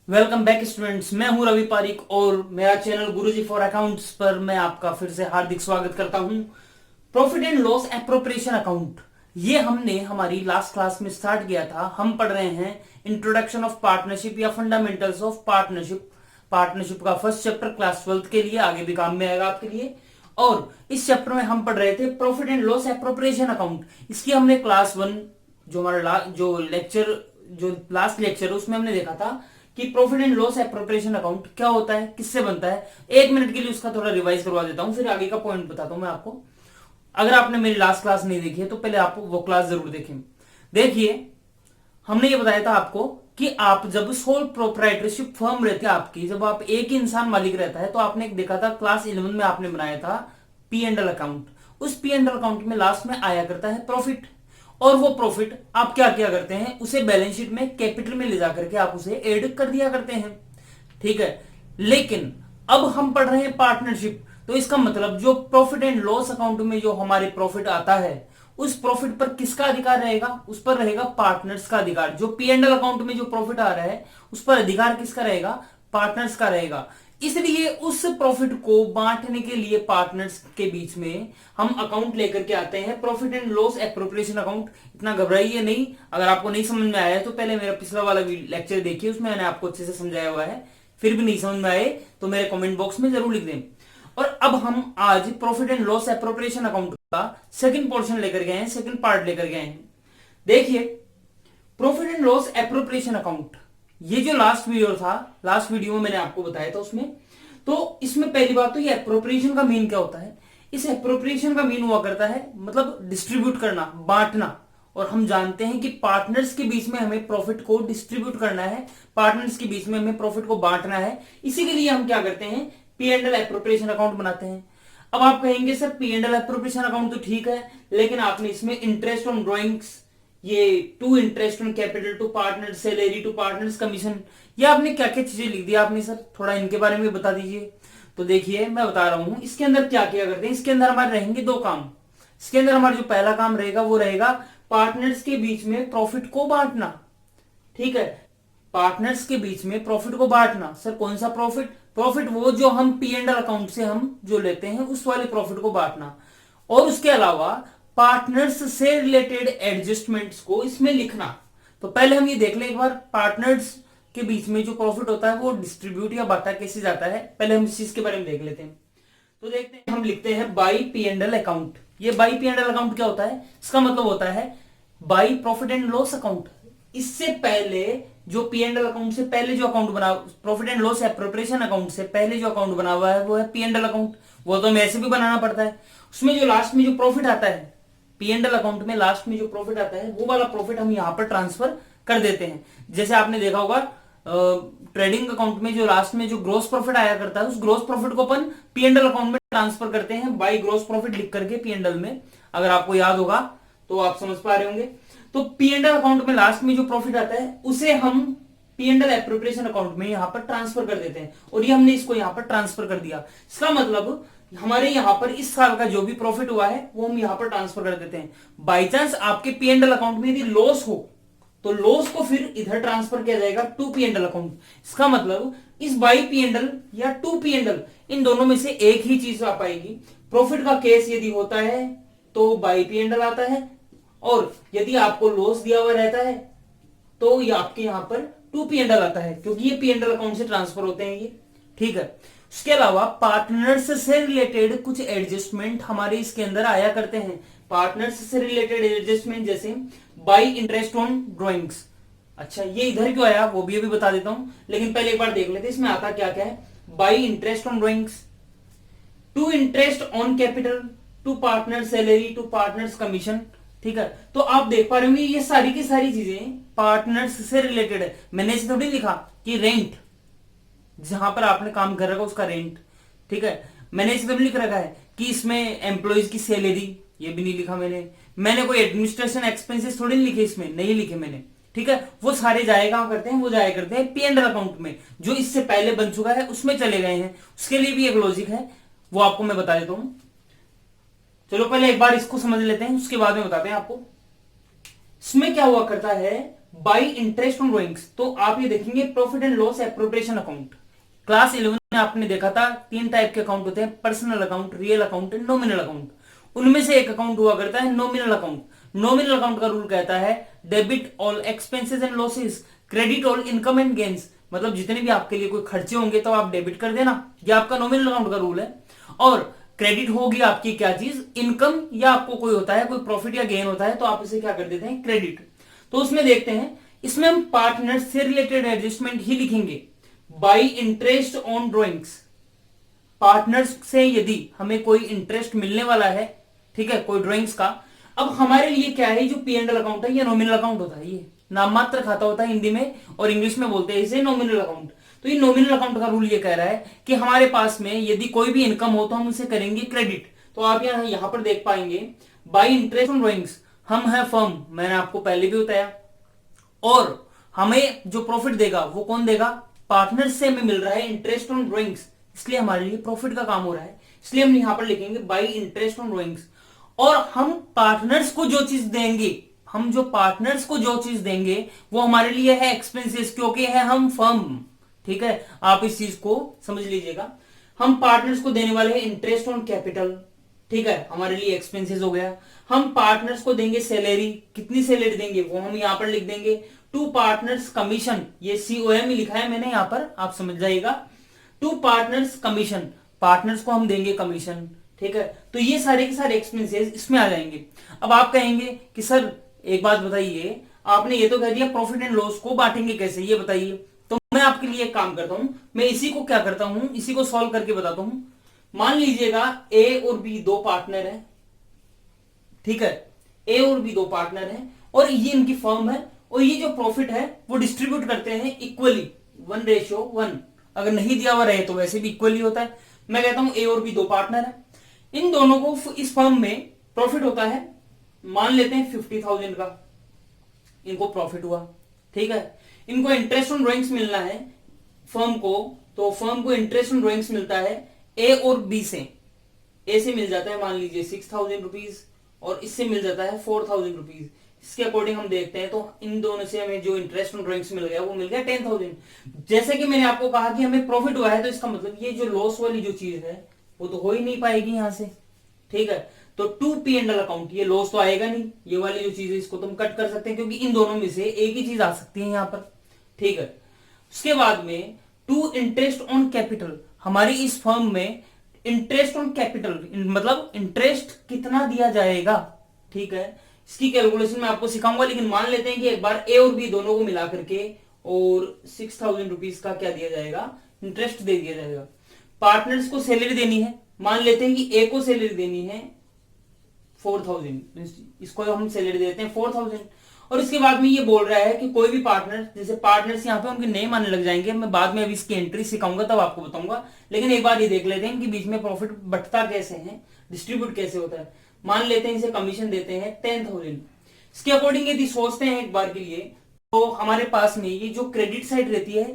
Welcome back students. मैं हूं रवि पारिक और मेरा चैनल गुरुजी फॉर अकाउंट्स पर मैं आपका फिर से हार्दिक स्वागत करता हूं। Profit and loss appropriation account ये हमने हमारी लास्ट क्लास में स्टार्ट किया था। हम पढ़ रहे हैं इंट्रोडक्शन ऑफ पार्टनरशिप या फंडामेंटल्स ऑफ पार्टनरशिप। पार्टनरशिप का फर्स्ट चैप्टर क्लास 12th के लिए, आगे भी काम में आएगा आपके लिए। और इस चैप्टर में हम पढ़ रहे थे profit and loss appropriation account. इसकी हमने क्लास 1 जो हमारा जो लेक्चर जो लास्ट लेक्चर है उसमें हमने देखा था कि profit and loss appropriation account क्या होता है, किससे बनता है। 1 मिनट के लिए उसका थोड़ा रिवाइज करवा देता हूं, फिर आगे का पॉइंट बताता हूं मैं आपको। अगर आपने मेरी लास्ट क्लास नहीं देखी है तो पहले आप वो क्लास जरूर देखें। देखिए, हमने ये बताया था आपको कि आप जब सोल प्रोप्राइटरशिप फर्म रहती है आपकी, जब आप एक ही इंसान मालिक रहता है, तो आपने एक देखा था क्लास 11 में आपने बनाया था पी एंड एल अकाउंट। उस पी एंड एल अकाउंट में लास्ट में आया करता है प्रॉफिट, और वो प्रॉफिट आप क्या क्या करते हैं, उसे बैलेंस शीट में कैपिटल में ले जाकर के आप उसे ऐड कर दिया करते हैं। ठीक है, लेकिन अब हम पढ़ रहे हैं पार्टनरशिप, तो इसका मतलब जो प्रॉफिट एंड लॉस अकाउंट में जो हमारे प्रॉफिट आता है, उस प्रॉफिट पर किसका अधिकार रहेगा? उस पर रहेगा पार्टनर्स का अधिकार। जो पी एंड एल अकाउंट में जो प्रॉफिट आ रहा है उस पर अधिकार किसका रहेगा? पार्टनर्स का रहेगा। इसलिए उस प्रॉफिट को बांटने के लिए पार्टनर्स के बीच में हम अकाउंट लेकर के आते हैं, profit and loss appropriation account. इतना घबराइए नहीं। अगर आपको नहीं समझ में आया है तो पहले मेरा पिछला वाला लेक्चर देखिए, उसमें मैंने आपको अच्छे से समझाया हुआ है। फिर भी नहीं समझ में आए तो मेरे कमेंट बॉक्स में जरूर लिख दें। और अब हम आज profit and loss appropriation account का सेकंड पोर्शन लेकर गए हैं, सेकंड पार्ट लेकर गए हैं। देखिए, profit and loss appropriation account, ये जो लास्ट वीडियो था, लास्ट वीडियो में मैंने आपको बताया था उसमें, तो इसमें पहली बात तो ये एप्रोप्रिएशन का मीन क्या होता है। इस एप्रोप्रिएशन का मीन हुआ करता है मतलब डिस्ट्रीब्यूट करना, बांटना। और हम जानते हैं कि पार्टनर्स के बीच में हमें प्रॉफिट को डिस्ट्रीब्यूट करना है, पार्टनर्स के बीच में हमें प्रॉफिट को बांटना है। इसी के लिए हम क्या करते हैं, P and L appropriation account बनाते हैं। अब आप कहेंगे sir P and L appropriation account तो ठीक है, लेकिन आपने इसमें इंटरेस्ट ऑन ड्रॉइंग्स, ये to interest on capital, to partner salary, to partners commission, ये आपने क्या क्या चीजें लिख दी आपने सर, थोड़ा इनके बारे में बता दीजिए। तो देखिए, मैं बता रहा हूं इसके अंदर क्या क्या करते हैं। इसके अंदर हमारे रहेंगे दो काम। इसके अंदर हमारा जो पहला काम रहेगा वो रहेगा पार्टनर्स के बीच में प्रॉफिट को बांटना। ठीक है, पार्टनर्स के बीच में प्रॉफिट को बांटना। सर कौन सा प्रॉफिट? प्रॉफिट वो जो हम पी एंड एल अकाउंट से हम जो लेते हैं उस वाले प्रॉफिट को बांटना। और उसके अलावा पार्टनर्स से रिलेटेड एडजस्टमेंट्स को इसमें लिखना। तो पहले हम ये देख लें एक बार, पार्टनर्स के बीच में जो प्रॉफिट होता है वो डिस्ट्रीब्यूट या बांटा कैसे जाता है, पहले हम इस चीज के बारे में देख लेते हैं। तो देखते हैं, हम लिखते हैं by P and L account. ये by P and L account क्या होता है? इसका मतलब होता है by profit and loss account. इससे पहले जो पी एंड एल अकाउंट से पहले जो अकाउंट बना, profit and loss appropriation account से पहले जो अकाउंट बना हुआ है वो है पी एंड एल अकाउंट। वो तो हमें ऐसे भी बनाना पड़ता है। उसमें जो लास्ट में जो प्रॉफिट आता है पी एंड एल अकाउंट में, लास्ट में जो प्रॉफिट आता है वो वाला प्रॉफिट हम यहां पर ट्रांसफर कर देते हैं। जैसे आपने देखा होगा ट्रेडिंग अकाउंट में जो लास्ट में जो ग्रोस प्रॉफिट आया करता है, उस ग्रोस प्रॉफिट को अपन पी एंड एल अकाउंट में ट्रांसफर करते हैं बाई ग्रोस प्रॉफिट लिख करके पी एंड एल में। अगर आपको याद होगा तो आप समझ पा रहे होंगे। तो पी एंड एल अकाउंट में लास्ट में जो प्रॉफिट आता है उसे हम P and L appropriation account में यहां पर ट्रांसफर कर देते हैं, और ये हमने इसको यहां पर ट्रांसफर कर दिया। इसका मतलब हमारे यहां पर इस साल का जो भी प्रॉफिट हुआ है वो हम यहां पर ट्रांसफर कर देते हैं। बाई चांस आपके पी एंड एल अकाउंट में यदि लॉस हो तो लॉस को फिर इधर ट्रांसफर किया जाएगा to P and L account. इसका मतलब इस बाई पी एंड एल या टू पी एंड एल, इन दोनों में से एक ही चीज आ पाएगी। प्रॉफिट का केस यदि होता है तो बाई पी एंड एल आता है, और यदि आपको लॉस दिया हुआ रहता है तो ये आपके यहां पर टू पी एंड एल आता है, क्योंकि ये पी एंड एल अकाउंट से ट्रांसफर होते हैं ये। ठीक है, इसके अलावा पार्टनर्स से रिलेटेड कुछ एडजस्टमेंट हमारे इसके अंदर आया करते हैं। पार्टनर्स से रिलेटेड एडजस्टमेंट जैसे बाई इंटरेस्ट ऑन ड्रॉइंग्स। अच्छा, ये इधर क्यों आया वो भी अभी बता देता हूं, लेकिन पहले एक बार देख लेते हैं इसमें आता क्या क्या है। By interest on drawings, to interest on capital, to partner salary, to partners commission. ठीक है, तो आप देख पा रहे होंगे ये सारी की सारी चीजें पार्टनर्स से रिलेटेड है। मैंने इसे थोड़ी लिखा कि रेंट, जहां पर आपने काम कर रखा है उसका रेंट। ठीक है, मैंने इसे तभी लिख रखा है कि इसमें एम्प्लॉयज की सैलरी, ये भी नहीं लिखा मैंने कोई एडमिनिस्ट्रेशन एक्सपेंसेस थोड़ी नहीं लिखे, इसमें नहीं लिखे मैंने। ठीक है, वो सारे जाए कहां करते हैं, वो जाया करते हैं पी एंड एल अकाउंट में, जो इससे पहले बन चुका है उसमें चले गए हैं। उसके लिए भी एक लॉजिक है, वो आपको मैं बता देता हूं। चलो पहले एक बार इसको समझ लेते हैं, उसके बाद में बताते हैं आपको। इसमें क्या हुआ करता है, बाई इंटरेस्ट ऑन ड्रॉइंग्स, तो आप ये देखेंगे profit and loss appropriation account. Class 11 में आपने देखा था तीन टाइप के अकाउंट होते हैं, personal account, real account and nominal account. उनमें से एक अकाउंट हुआ करता है नॉमिनल अकाउंट। नॉमिनल अकाउंट का रूल कहता है debit all expenses and losses, credit all income and gains, मतलब जितने भी आपके लिए कोई खर्चे होंगे तो आप डेबिट कर देना, ये आपका नॉमिनल अकाउंट का रूल है। और क्रेडिट होगी आपकी क्या चीज, इनकम, या आपको कोई होता है कोई प्रॉफिट या गेन होता है तो आप इसे क्या कर देते हैं, क्रेडिट। तो उसमें देखते हैं, इसमें हम पार्टनर से रिलेटेड एडजस्टमेंट ही लिखेंगे, by interest on drawings. Partners से यदि हमें कोई इंटरेस्ट मिलने वाला है, ठीक है, कोई ड्राइंग्स का। अब हमारे लिए क्या है, जो पी एंड एल अकाउंट है ये नॉमिनल अकाउंट होता है, ये नाम मात्र खाता होता है हिंदी में, और इंग्लिश में बोलते हैं इसे नॉमिनल अकाउंट। तो ये नॉमिनल अकाउंट का रूल ये कह रहा है कि हमारे पास में यदि कोई भी इनकम हो तो हम उसे करेंगे क्रेडिट। तो आप यहां पर देख पाएंगे बाई इंटरेस्ट ऑन ड्रॉइंग्स, हम है फर्म, मैंने आपको पहले भी बताया, और हमें जो प्रॉफिट देगा वो कौन देगा, पार्टनर से हमें मिल रहा है इंटरेस्ट ऑन ड्रॉइंग्स, इसलिए हमारे लिए प्रॉफिट का काम हो रहा है, इसलिए हम यहां पर लिखेंगे बाई इंटरेस्ट ऑन ड्रॉइंग्स। और हम पार्टनर्स को जो चीज देंगे, हम जो पार्टनर्स को जो चीज देंगे वो हमारे लिए है एक्सपेंसेस, क्योंकि है हम फर्म, ठीक है, आप इस चीज को समझ लीजिएगा। हम पार्टनर्स को देने वाले हैं इंटरेस्ट ऑन कैपिटल, ठीक है, हमारे लिए एक्सपेंसेस हो गया। हम पार्टनर्स को देंगे सैलरी, कितनी सैलरी देंगे वो हम यहां पर लिख देंगे, टू पार्टनर्स कमीशन, ये COM ही लिखा है मैंने यहां पर, आप समझ जाइएगा, टू पार्टनर्स कमीशन, पार्टनर्स को हम देंगे कमीशन, ठीक है। तो ये सारे के सारे एक्सपेंसेस इसमें आ जाएंगे। अब आप कहेंगे कि सर एक बात बताइए, आपने ये तो कह दिया प्रॉफिट एंड लॉस को बांटेंगे कैसे, ये बताइए। तो मैं आपके लिए एक काम करता हूं, मैं इसी को क्या करता हूं, इसी को सॉल्व करके बताता हूं। मान लीजिएगा ए और बी दो पार्टनर है, ठीक है, ए और बी दो पार्टनर है, और ये इनकी फर्म है, और ये जो प्रॉफिट है वो डिस्ट्रीब्यूट करते हैं इक्वली, 1:1। अगर नहीं दिया हुआ रहे तो वैसे भी इक्वली होता है। मैं कहता हूं ए और बी दो पार्टनर है, इन दोनों को इस फर्म में प्रॉफिट होता है, मान लेते हैं 50,000 का, इनको प्रॉफिट हुआ, ठीक है। इनको इंटरेस्ट ऑन ड्रॉइंग्स मिलना है फर्म को, तो फर्म को इंटरेस्ट ऑन ड्रॉइंग्स मिलता है ए और बी से। ए से मिल जाता है मान लीजिए 6,000 रुपीज, और इससे मिल जाता है 4,000 रुपीज। इसके अकॉर्डिंग हम देखते हैं तो इन दोनों से हमें जो इंटरेस्ट ऑन ड्रॉइंग्स मिल गया वो मिल गया 10,000। जैसे कि मैंने आपको कहा कि हमें प्रॉफिट हुआ है, तो इसका मतलब ये जो लॉस वाली जो चीज है वो तो हो ही नहीं पाएगी यहां से, ठीक है। तो to P and L account, ये लॉस तो आएगा नहीं, ये वाली जो चीज है इसको तुम कट कर सकते हैं, क्योंकि इन दोनों में से एक ही चीज आ सकती है यहां पर, ठीक है। उसके बाद में टू इंटरेस्ट ऑन कैपिटल, हमारी इस फर्म में इंटरेस्ट ऑन कैपिटल मतलब इंटरेस्ट कितना दिया जाएगा, ठीक है, इसकी कैलकुलेशन मैं आपको सिखाऊंगा। लेकिन मान लेते हैं कि एक बार ए और बी दोनों को मिला करके और 6,000 रुपीज का क्या दिया जाएगा, इंटरेस्ट दे दिया जाएगा। पार्टनर्स को सैलरी देनी है, मान लेते हैं कि ए को सैलरी देनी है 4,000, इसको हम सैलरी देते हैं 4,000। और इसके बाद में ये बोल रहा है कि कोई भी पार्टनर, जैसे पार्टनर्स यहाँ पे उनके नेम आने लग जाएंगे, मैं बाद में अभी इसकी एंट्री सिखाऊंगा तब आपको बताऊंगा। लेकिन एक बार ये देख लेते हैं कि बीच में प्रॉफिट बंटता कैसे है, डिस्ट्रीब्यूट कैसे होता है। मान लेते हैं इसे कमीशन देते हैं 10,000। इसके अकॉर्डिंग यदि सोचते हैं एक बार के लिए, तो हमारे पास में ये जो क्रेडिट साइड रहती है,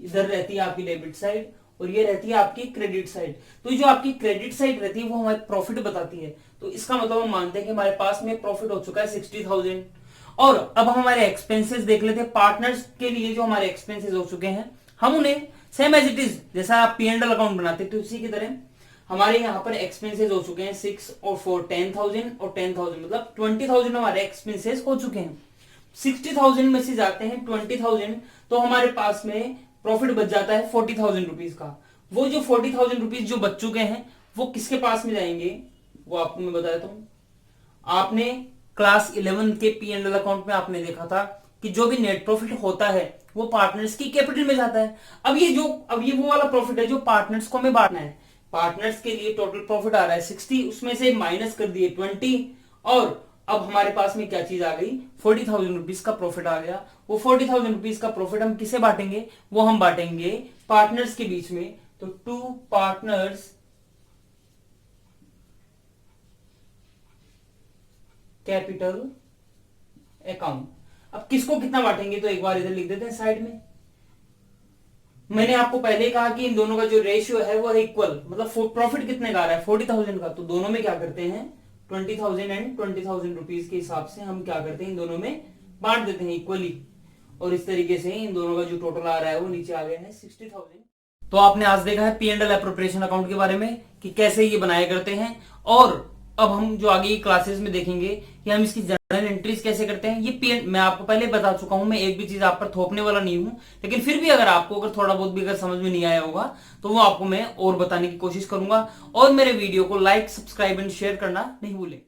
इधर रहती है आपकी डेबिट साइड, और ये रहती है आपकी क्रेडिट साइड। तो जो आपकी क्रेडिट साइड रहती है वो हमारी प्रॉफिट बताती है। तो इसका मतलब हम मानते हैं कि हमारे पास में प्रॉफिट हो चुका है 60,000। और अब हम हमारे एक्सपेंसेस देख लेते हैं। पार्टनर्स के लिए जो हमारे एक्सपेंसेस हो चुके हैं, हम उन्हें सेम एज इट इज, जैसा आप पी एंड एल अकाउंट बनाते थे उसी की तरह हमारे यहाँ पर एक्सपेंसेस हो चुके हैं 6 और 4 10,000 और 10,000, मतलब 20,000 हमारे एक्सपेंसेस हो चुके हैं। 60,000 में से जाते हैं 20,000, तो हमारे पास में प्रॉफिट बच जाता है 40,000 रुपीज का। वो जो 40,000 रुपीज जो बच चुके हैं वो किसके पास में जाएंगे, वो आपको मैं बता देता हूं। आपने क्लास 11 के पी एंड एल अकाउंट में आपने देखा था कि जो भी नेट प्रॉफिट होता है वो पार्टनर्स की कैपिटल में जाता है। अब ये वो वाला प्रॉफिट है जो पार्टनर्स को हमें बांटना है। पार्टनर्स के लिए टोटल प्रॉफिट आ रहा है 60, उसमें से माइनस कर दिए 20, और अब हमारे पास में क्या चीज आ गई, 40,000 रुपीज का प्रॉफिट आ गया। वो 40,000 रुपीज का प्रॉफिट हम किसे बांटेंगे, वो हम बांटेंगे पार्टनर्स के बीच में। तो टू पार्टनर्स कैपिटल अकाउंट। अब किसको कितना बांटेंगे, तो एक बार इधर लिख देते हैं साइड में। मैंने आपको पहले कहा कि इन दोनों का जो रेशियो है वो है इक्वल, मतलब प्रॉफिट कितने का आ रहा है 40,000 का, तो दोनों में क्या करते हैं 20,000 एंड 20,000 रुपीज के हिसाब से हम क्या करते हैं इन दोनों में बांट देते हैं इक्वली, और इस तरीके से इन दोनों का जो टोटल आ रहा है वो नीचे आ गया है 60,000। तो आपने आज देखा है P&L एप्रोप्रिएशन अकाउंट के बारे में कि कैसे ये बनाया करते हैं, और अब हम जो आगे की क्लासेस में देखेंगे कि हम इसकी जर्नल एंट्रीज कैसे करते हैं। ये मैं आपको पहले बता चुका हूं, मैं एक भी चीज आप पर थोपने वाला नहीं हूं, लेकिन फिर भी अगर आपको अगर थोड़ा बहुत भी अगर समझ में नहीं आया होगा तो वो आपको मैं और बताने की कोशिश करूंगा। और मेरे वीडियो को लाइक, सब्सक्राइब एंड शेयर करना नहीं भूलें।